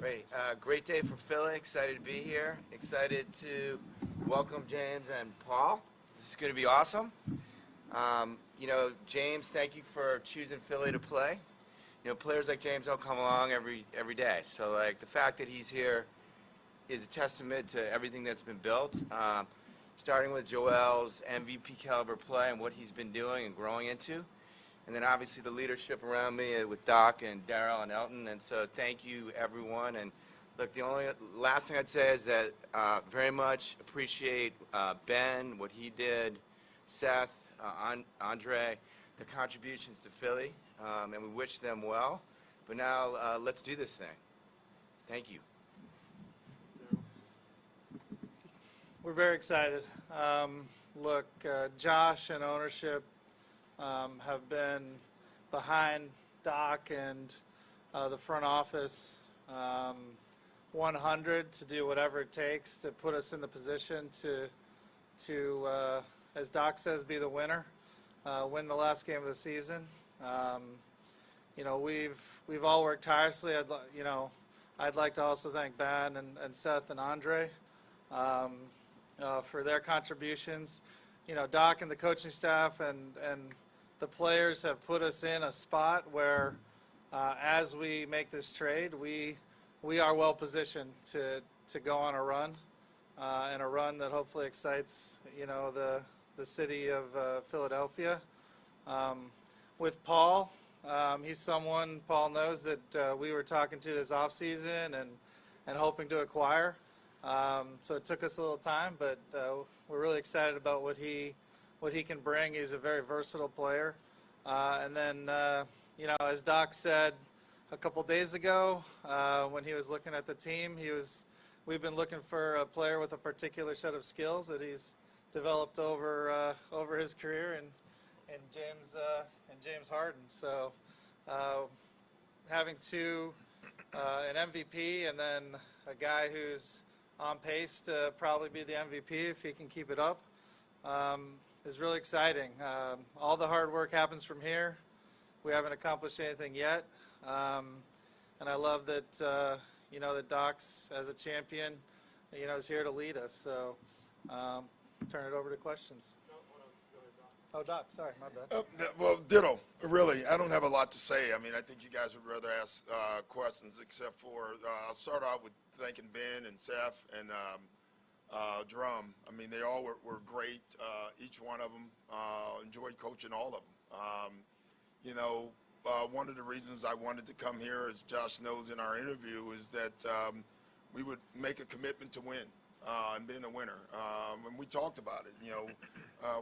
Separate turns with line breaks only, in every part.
Great. Great day for Philly. Excited to be here. Excited to welcome James and Paul. This is going to be awesome. James, thank you for choosing Philly to play. Players like James don't come along every day. So, the fact that he's here is a testament to everything that's been built. Starting with Joel's MVP caliber play and what he's been doing and growing into. And then obviously the leadership around me with Doc and Daryl and Elton. And so thank you, everyone. And look, the only last thing I'd say is that very much appreciate Ben, what he did, Seth, Andre, the contributions to Philly. And we wish them well. But now let's do this thing. Thank you.
We're very excited. Josh and ownership have been behind Doc and the front office 100 to do whatever it takes to put us in the position to as Doc says, be the winner, win the last game of the season. We've all worked tirelessly. I'd like to also thank Ben and Seth and Andre for their contributions. Doc and the coaching staff and the players have put us in a spot where, as we make this trade, we are well positioned to go on a run, and a run that hopefully excites the city of Philadelphia. With Paul, he's someone Paul knows that we were talking to this offseason and hoping to acquire. So it took us a little time, but we're really excited about what he can bring. He's a very versatile player. And then, as Doc said a couple days ago, when he was looking at the team, we've been looking for a player with a particular set of skills that he's developed over his career, and James Harden. So having an MVP and then a guy who's on pace to probably be the MVP if he can keep it up, is really exciting. All the hard work happens from here. We haven't accomplished anything yet, and I love that that Doc's as a champion, is here to lead us. So turn it over to questions. Oh, Doc, sorry, my bad.
Well, ditto, really. I don't have a lot to say. I mean, I think you guys would rather ask questions, except for I'll start out with thanking Ben and Seth and Drum. I mean, they all were great, each one of them. Enjoyed coaching all of them. One of the reasons I wanted to come here, as Josh knows in our interview, is that we would make a commitment to win and being a winner. And we talked about it.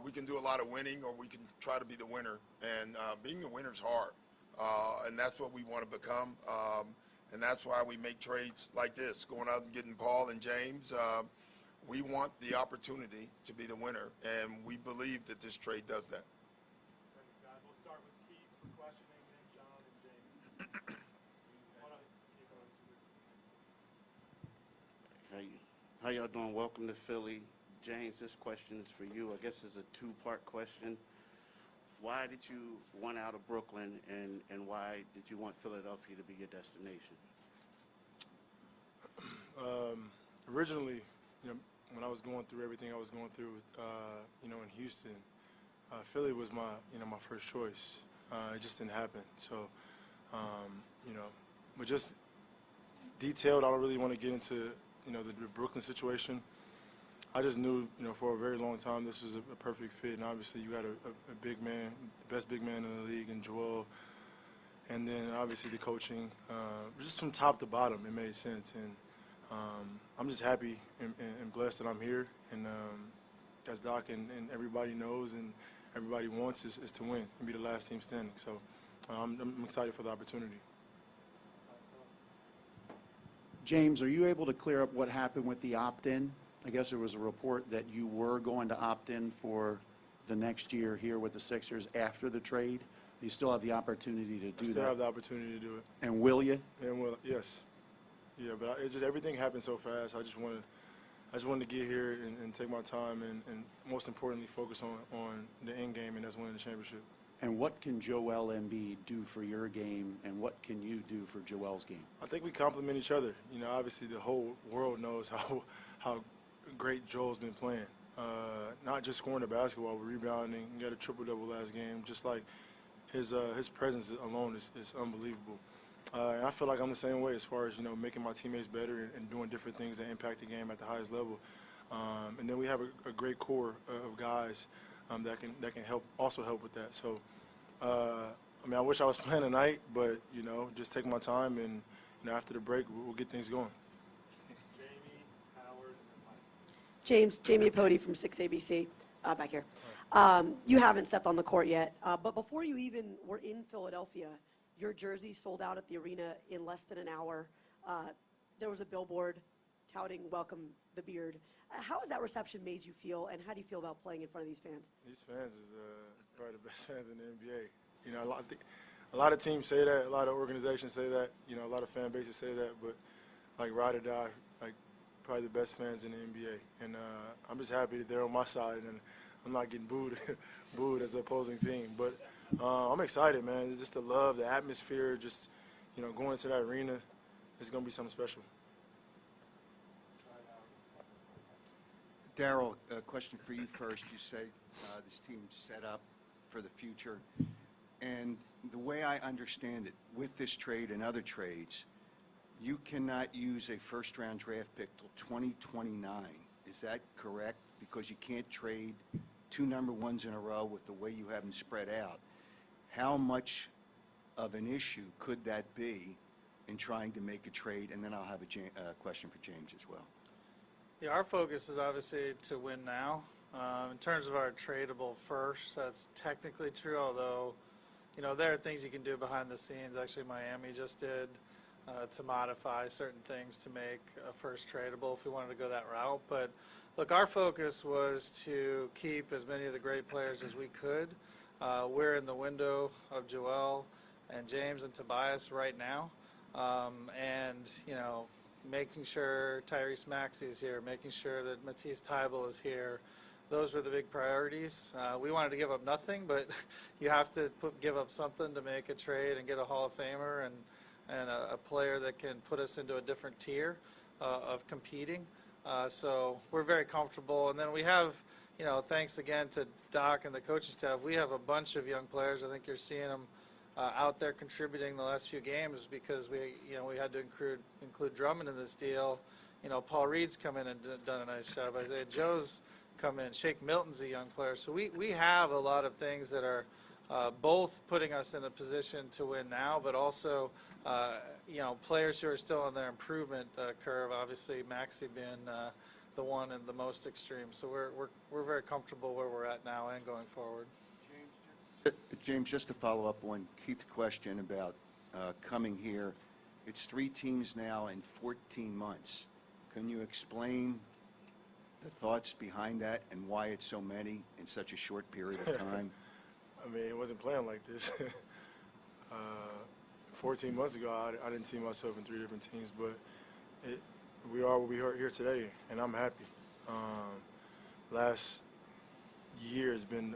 We can do a lot of winning, or we can try to be the winner. And being the winner is hard. And that's what we want to become. And that's why we make trades like this, going out and getting Paul and James. We want the opportunity to be the winner, and we believe that this trade does that.
Thanks, guys. We'll start with Keith for questioning, then John and James.
How y'all doing? Welcome to Philly. James, this question is for you. I guess it's a two-part question. Why did you want out of Brooklyn, and why did you want Philadelphia to be your destination?
Originally, when I was going through everything I was going through, in Houston, Philly was my first choice. It just didn't happen. So, but just detailed, I don't really want to get into, the Brooklyn situation. I just knew, for a very long time this was a perfect fit, and obviously you got a big man, the best big man in the league, in Joel, and then obviously the coaching, just from top to bottom, it made sense, and I'm just happy and blessed that I'm here, and as Doc and everybody knows and everybody wants is to win and be the last team standing. So I'm excited for the opportunity.
James, are you able to clear up what happened with the opt-in? I guess there was a report that you were going to opt in for the next year here with the Sixers after the trade. You still have the opportunity to do that.
I still have the opportunity to do it.
And will you?
And yes. Yeah, but everything happened so fast. I just wanted to get here and take my time and most importantly focus on the end game, and that's winning the championship.
And what can Joel Embiid do for your game, and what can you do for Joel's game?
I think we complement each other. You know, obviously the whole world knows how great Joel's been playing. Not just scoring the basketball, but rebounding. He got a triple-double last game. Just like his presence alone is unbelievable. And I feel like I'm the same way as far as, you know, making my teammates better and doing different things that impact the game at the highest level. And then we have a great core of guys that can also help with that. So, I mean, I wish I was playing tonight, but, you know, just take my time, and, you know, after the break, we'll get things going.
Jamie, Howard, and then Mike.
Jamie Apodi from 6ABC, back here. You haven't stepped on the court yet, but before you even were in Philadelphia, your jersey sold out at the arena in less than an hour. There was a billboard touting "Welcome the Beard." How has that reception made you feel, and how do you feel about playing in front of these fans?
These fans is probably the best fans in the NBA. You know, a lot of teams say that, a lot of organizations say that, you know, a lot of fan bases say that, but like ride or die, like probably the best fans in the NBA. And I'm just happy that they're on my side and I'm not getting booed as the opposing team. But I'm excited, man. It's just the love, the atmosphere, just, you know, going to that arena, it's going to be something special.
Daryl, a question for you first. You say this team's set up for the future. And the way I understand it, with this trade and other trades, you cannot use a first-round draft pick till 2029. Is that correct? Because you can't trade 2 number ones in a row with the way you have them spread out. How much of an issue could that be in trying to make a trade? And then I'll have a question for James as well.
Yeah, our focus is obviously to win now. In terms of our tradable first, that's technically true, although, you know, there are things you can do behind the scenes. Actually, Miami just did to modify certain things to make a first tradable if we wanted to go that route. But, look, our focus was to keep as many of the great players as we could. We're in the window of Joel and James and Tobias right now. And, you know, making sure Tyrese Maxey is here, making sure that Matisse Thybulle is here. Those were the big priorities. We wanted to give up nothing, but you have to give up something to make a trade and get a Hall of Famer and a player that can put us into a different tier of competing. So we're very comfortable. And then we have, you know, thanks again to Doc and the coaching staff, we have a bunch of young players. I think you're seeing them out there contributing the last few games because we had to include Drummond in this deal. You know, Paul Reed's come in and done a nice job. Isaiah Joe's come in. Shake Milton's a young player. So we have a lot of things that are both putting us in a position to win now, but also, you know, players who are still on their improvement curve. Obviously, Maxey being the one and the most extreme. So we're very comfortable where we're at now and going forward.
James, just to follow up on Keith's question about coming here, it's 3 teams now in 14 months. Can you explain the thoughts behind that and why it's so many in such a short period of time?
I mean, it wasn't planned like this. 14 months ago, I didn't see myself in 3 different teams, but we are what we are here today, and I'm happy. Last year has been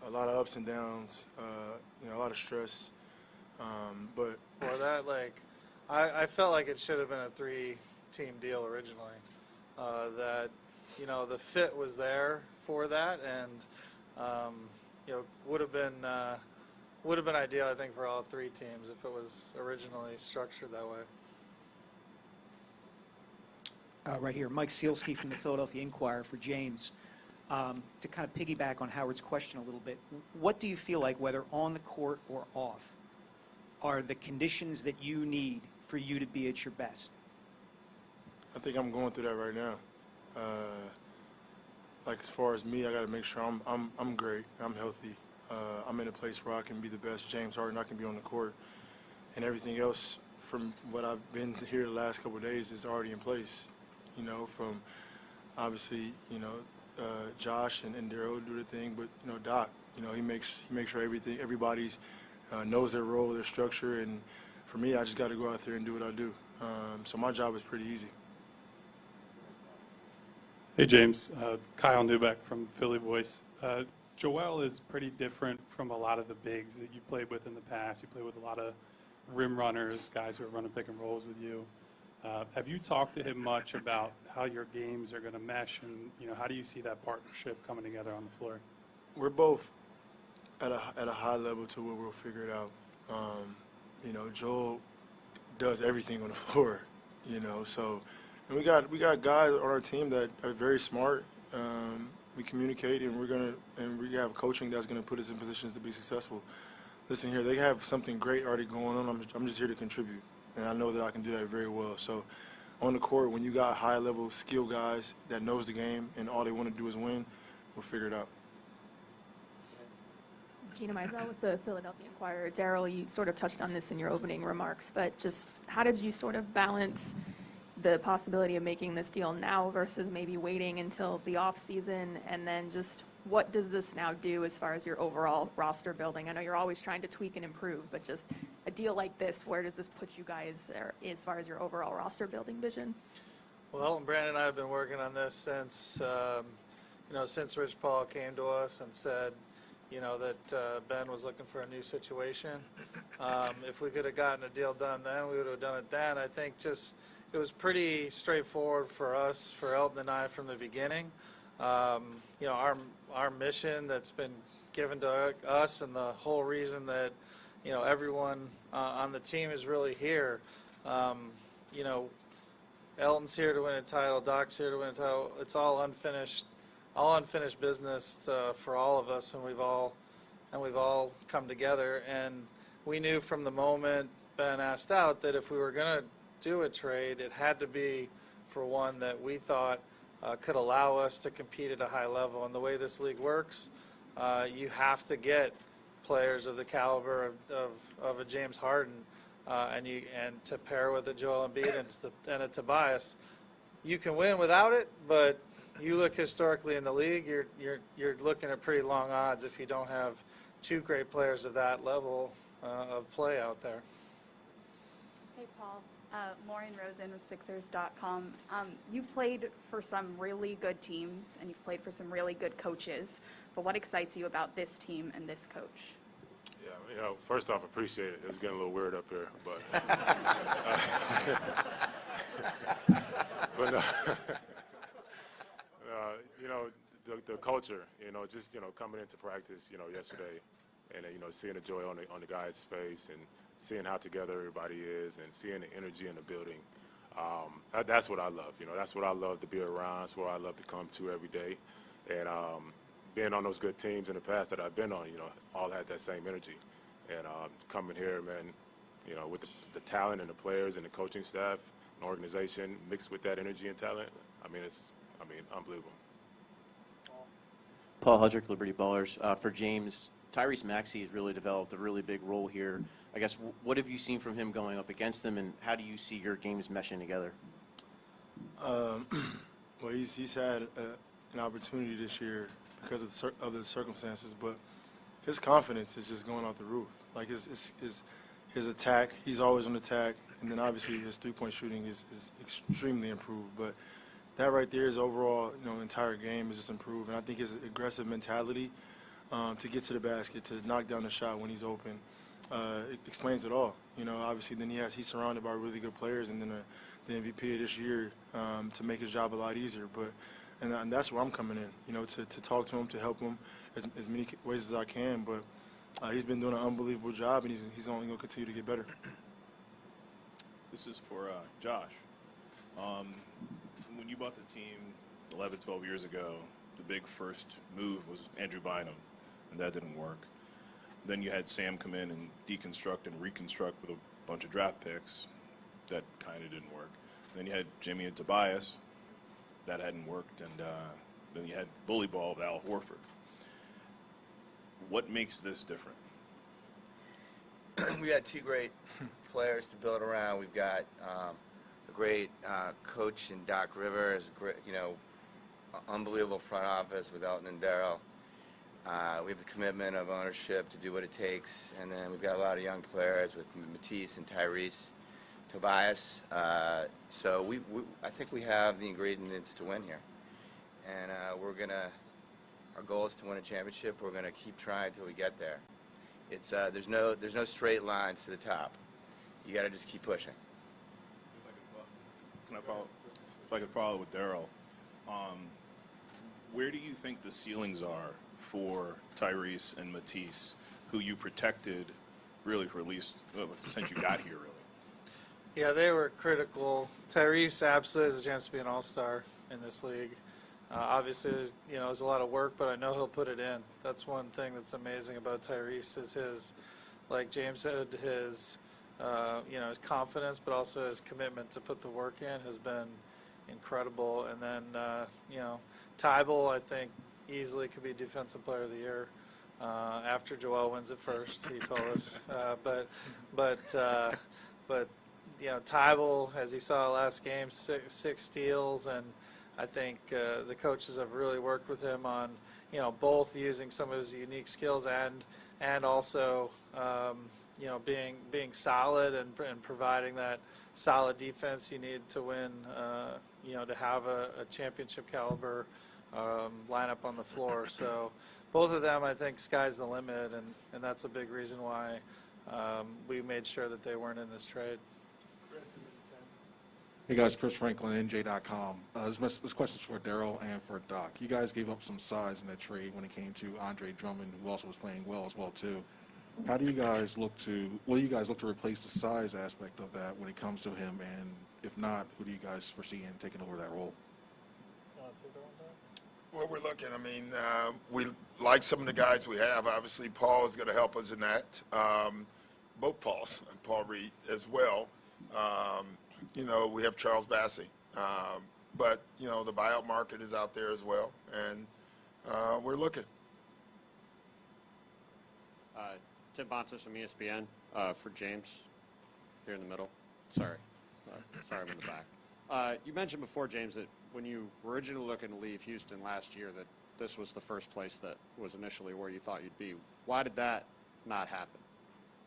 a lot of ups and downs, you know, a lot of stress. But
For that, like, I felt like it should have been a 3-team deal originally. That, you know, the fit was there for that, and you know, would have been ideal, I think, for all 3 teams if it was originally structured that way.
Right here, Mike Sealski from the Philadelphia Inquirer for James. To kind of piggyback on Howard's question a little bit, what do you feel like, whether on the court or off, are the conditions that you need for you to be at your best?
I think I'm going through that right now. Like, as far as me, I got to make sure I'm great, I'm healthy. I'm in a place where I can be the best James Harden I can be on the court, and everything else from what I've been here the last couple of days is already in place. You know, from obviously, you know, Josh and Daryl do the thing, but, you know, Doc, you know, he makes sure everybody's knows their role, their structure, and for me, I just got to go out there and do what I do. So my job is pretty easy.
Hey, James. Kyle Newbeck from Philly Voice. Joel is pretty different from a lot of the bigs that you played with in the past. You played with a lot of rim runners, guys who are running pick and rolls with you. Have you talked to him much about how your games are going to mesh, and how do you see that partnership coming together on the floor?
We're both at a high level to where we'll figure it out. Joel does everything on the floor, so, and we got guys on our team that are very smart. We communicate, and we have coaching that's going to put us in positions to be successful. Listen here, they have something great already going on. I'm just here to contribute, and I know that I can do that very well. So on the court, when you got high-level skill guys that knows the game and all they want to do is win, we'll figure it out.
Gina Mizell with the Philadelphia Inquirer. Daryl, you sort of touched on this in your opening remarks, but just how did you sort of balance the possibility of making this deal now versus maybe waiting until the off season, and then just what does this now do as far as your overall roster building? I know you're always trying to tweak and improve, but just a deal like this, where does this put you guys as far as your overall roster building vision?
Well, Brandon and I have been working on this since, since Rich Paul came to us and said, that Ben was looking for a new situation. If we could have gotten a deal done then, we would have done it then. I think it was pretty straightforward for us, for Elton and I, from the beginning. Our mission that's been given to us, and the whole reason that everyone on the team is really here. Elton's here to win a title. Doc's here to win a title. It's all unfinished business for all of us, and we've all come together. And we knew from the moment Ben asked out that if we were going to do a trade, it had to be for one that we thought could allow us to compete at a high level. And the way this league works, you have to get players of the caliber of a James Harden, and to pair with a Joel Embiid and a Tobias. You can win without it, but you look historically in the league, you're looking at pretty long odds if you don't have two great players of that level of play out there.
Hey, Paul. Lauren Rosen with Sixers.com. You've played for some really good teams, and you've played for some really good coaches. But what excites you about this team and this coach?
Yeah, first off, appreciate it. It was getting a little weird up here, but but the culture, just coming into practice, yesterday, and seeing the joy on the guy's face, and seeing how together everybody is, and seeing the energy in the building. That's what I love. That's what I love to be around. That's what I love to come to every day. And being on those good teams in the past that I've been on, all had that same energy. And coming here, man, with the talent and the players and the coaching staff and organization mixed with that energy and talent, it's unbelievable.
Paul Hudrick, Liberty Ballers. For James, Tyrese Maxey has really developed a really big role here. I guess, what have you seen from him going up against him, and how do you see your games meshing together?
Well, he's had an opportunity this year because of the circumstances, but his confidence is just going off the roof. Like his attack, he's always on attack, and then obviously his three-point shooting is extremely improved. But that right there is overall, entire game is just improved, and I think his aggressive mentality to get to the basket, to knock down the shot when he's open, it explains it all. Obviously then he's surrounded by really good players, and then the MVP of this year to make his job a lot easier. And that's where I'm coming in, to talk to him, to help him as many ways as I can. But he's been doing an unbelievable job, and he's only going to continue to get better.
This is for Josh. When you bought the team 11, 12 years ago, the big first move was Andrew Bynum, and that didn't work. Then you had Sam come in and deconstruct and reconstruct with a bunch of draft picks. That kind of didn't work. Then you had Jimmy and Tobias. That hadn't worked. And then you had bully ball of Al Horford. What makes this different?
We got two great players to build around. We've got a great coach in Doc Rivers, great, unbelievable front office with Elton and Daryl. We have the commitment of ownership to do what it takes, and then we've got a lot of young players with Matisse and Tyrese, Tobias. So I think we have the ingredients to win here, and Our goal is to win a championship. We're going to keep trying until we get there. It's there's no straight lines to the top. You got to just keep pushing.
Can I follow? If I could follow with Daryl, where do you think the ceilings are for Tyrese and Matisse, who you protected really for at least since you got here, really?
Yeah, they were critical. Tyrese absolutely has a chance to be an all-star in this league. Obviously, there's a lot of work, but I know he'll put it in. That's one thing that's amazing about Tyrese is his, like James said, his his confidence, but also his commitment to put the work in has been incredible. And then, Tybal, I think, easily could be Defensive Player of the Year after Joel wins it first, he told us. But Tybal, as he saw last game, six steals, and I think the coaches have really worked with him on, both using some of his unique skills and also, being solid and providing that solid defense you need to win, to have a championship caliber lineup on the floor. So both of them, I think, sky's the limit, and that's a big reason why we made sure that they weren't in this trade.
Hey guys, Chris Franklin, NJ.com. This question's for Daryl and for Doc. You guys gave up some size in that trade when it came to Andre Drummond, who also was playing well as well too. Will you guys look to replace the size aspect of that when it comes to him? And if not, who do you guys foresee in taking over that role?
Well, we're looking. I mean, we like some of the guys we have. Obviously, Paul is going to help us in that. Both Pauls, and Paul Reed as well. We have Charles Bassey. But, the buyout market is out there as well, and we're looking.
Tim Bonsis from ESPN for James here in the middle. Sorry, I'm in the back. You mentioned before, James, that when you were originally looking to leave Houston last year, that this was the first place that was initially where you thought you'd be. Why did that not happen?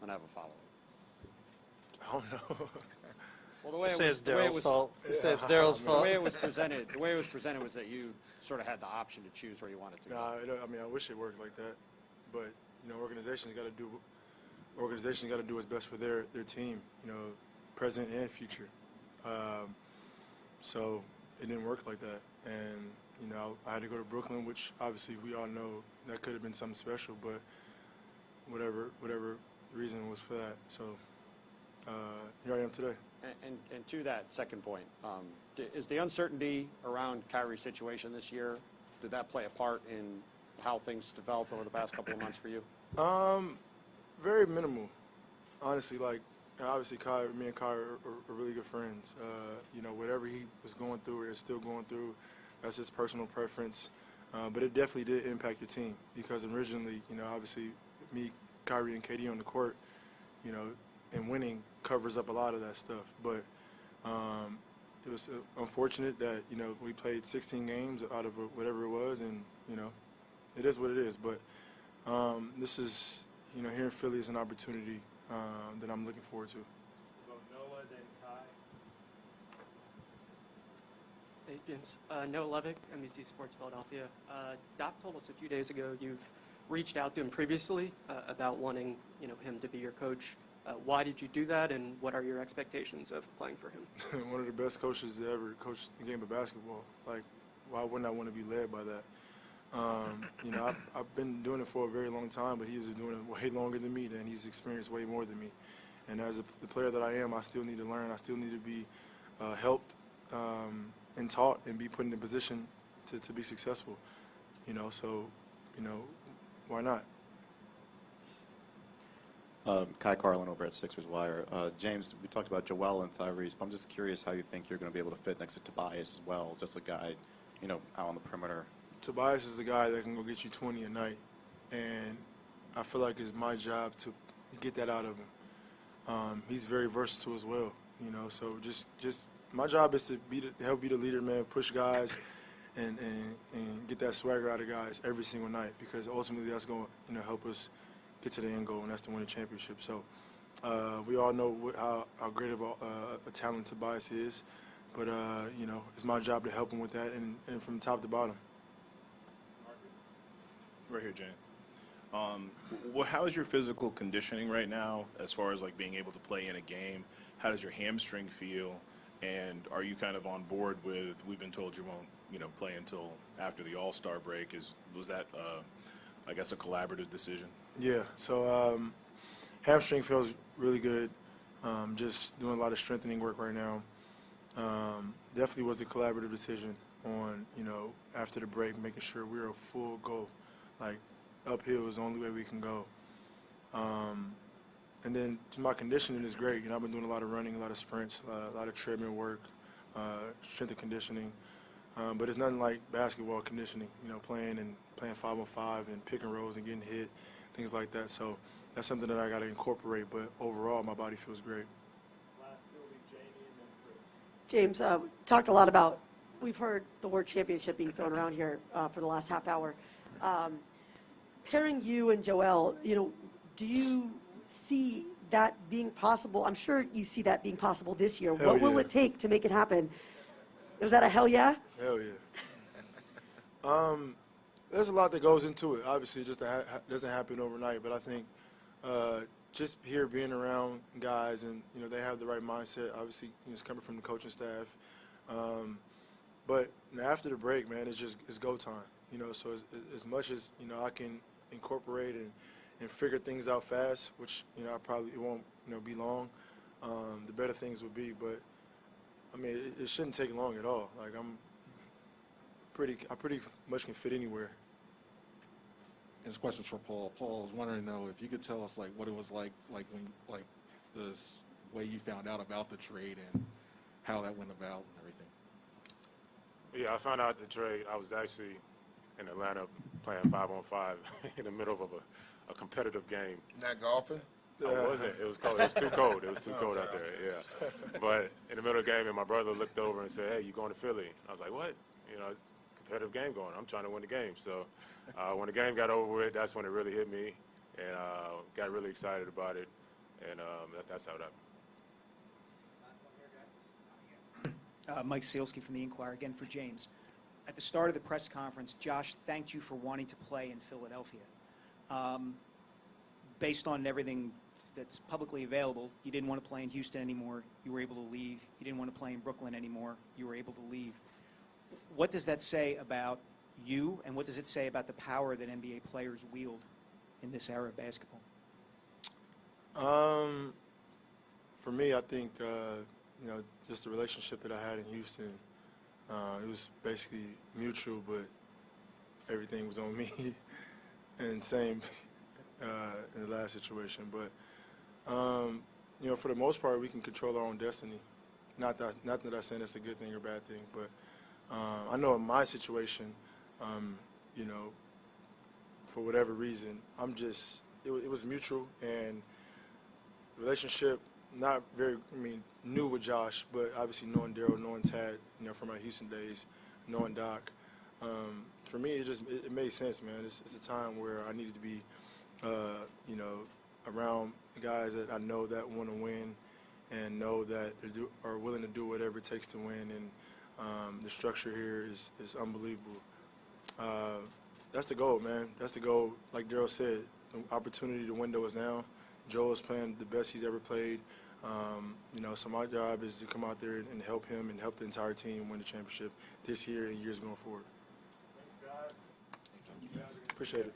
And I have a follow-up.
I don't know.
Well, the way
Say it's Daryl's fault. Say it's Daryl's fault.
The way it was presented was that you sort of had the option to choose where you wanted to go.
I wish it worked like that, but organizations got to do what's best for their team, present and future. So it didn't work like that, and I had to go to Brooklyn, which obviously we all know that could have been something special, but whatever reason was for that. So here I am today.
And to that second point, is the uncertainty around Kyrie's situation this year, did that play a part in how things developed over the past couple of months for you?
Very minimal, honestly. Obviously, me and Kai are really good friends. Whatever he was going through or is still going through, that's his personal preference. But it definitely did impact the team because originally, obviously, me, Kyrie, and KD on the court, and winning covers up a lot of that stuff. But it was unfortunate that, we played 16 games out of whatever it was, and, it is what it is. But this is, here in Philly is an opportunity that I'm looking forward to.
Noah, then Kai.
Hey, James. Noah Levick, NBC Sports Philadelphia. Doc told us a few days ago you've reached out to him previously about wanting, him to be your coach. Why did you do that, and what are your expectations of playing for him?
One of the best coaches to ever coach the game of basketball. Why wouldn't I want to be led by that? I've been doing it for a very long time, but he was doing it way longer than me, and he's experienced way more than me. And as the player that I am, I still need to learn. I still need to be helped and taught and be put in a position to be successful. So, why not?
Kai Carlin over at Sixers Wire. James, we talked about Joel and Tyrese, but I'm just curious how you think you're going to be able to fit next to Tobias as well, just a guy, out on the perimeter.
Tobias is a guy that can go get you 20 a night, and I feel like it's my job to get that out of him. He's very versatile as well, so just my job is to help be the leader, man, push guys and get that swagger out of guys every single night, because ultimately that's going to help us get to the end goal, and that's to win a championship. So we all know how great of a talent Tobias is, but it's my job to help him with that and from top to bottom.
Right here, Jane. How is your physical conditioning right now as far as like being able to play in a game? How does your hamstring feel? And are you kind of on board with, we've been told you won't, play until after the All-Star break. Was that, I guess, a collaborative decision?
Yeah, so hamstring feels really good. Just doing a lot of strengthening work right now. Definitely was a collaborative decision on, after the break, making sure we're a full go. Like, uphill is the only way we can go. And then my conditioning is great. I've been doing a lot of running, a lot of sprints, a lot of treadmill work, strength and conditioning. But it's nothing like basketball conditioning, playing 5-on-5 and pick and rolls and getting hit, things like that. So that's something that I got to incorporate. But overall, my body feels great.
Last two will be Jamie and then Chris.
James, talked a lot about, we've heard the word championship being thrown around here for the last half hour. Pairing you and Joel, do you see that being possible? I'm sure you see that being possible this year.
Hell
What will
yeah.
it take to make it happen? Was that a hell yeah?
Hell yeah. There's a lot that goes into it. Obviously, it just doesn't happen overnight. But I think just here being around guys and, they have the right mindset. Obviously, it's coming from the coaching staff. But after the break, man, it's go time. So as much as, I can incorporate and figure things out fast, which, I probably, it won't, be long, the better things will be. But, I mean, it shouldn't take long at all. Like, I pretty much can fit anywhere.
This question's for Paul. Paul, I was wondering, though, if you could tell us, what it was like when, this way you found out about the trade and how that went about and everything.
Yeah, I found out the trade. I was actually in Atlanta playing 5-on-5 in the middle of a competitive game.
Not golfing?
I wasn't. It was cold. It was too cold. It was too cold out there, yeah. But in the middle of the game, and my brother looked over and said, "Hey, you going to Philly?" I was like, "What?" It's a competitive game going. I'm trying to win the game. So when the game got over with, that's when it really hit me, and got really excited about it, and that's how it happened.
Mike Sealski from the Inquirer, again for James. At the start of the press conference, Josh thanked you for wanting to play in Philadelphia. Based on everything that's publicly available, you didn't want to play in Houston anymore. You were able to leave. You didn't want to play in Brooklyn anymore. You were able to leave. What does that say about you, and what does it say about the power that NBA players wield in this era of basketball?
For me, I think, just the relationship that I had in Houston, it was basically mutual, but everything was on me. And same in the last situation. But, for the most part, we can control our own destiny. Not that I'm saying that's a good thing or bad thing, but I know in my situation, for whatever reason, it was mutual, and the relationship, not very, new with Josh, but obviously knowing Daryl, knowing Tad, from my Houston days, knowing Doc. For me, it made sense, man. It's a time where I needed to be, around guys that I know that want to win and know that they are willing to do whatever it takes to win. And the structure here is unbelievable. That's the goal, man. That's the goal. Like Daryl said, the opportunity, the window is now. Joel is playing the best he's ever played. So my job is to come out there and help him and help the entire team win the championship this year and years going forward.
Thanks, guys.
Appreciate it.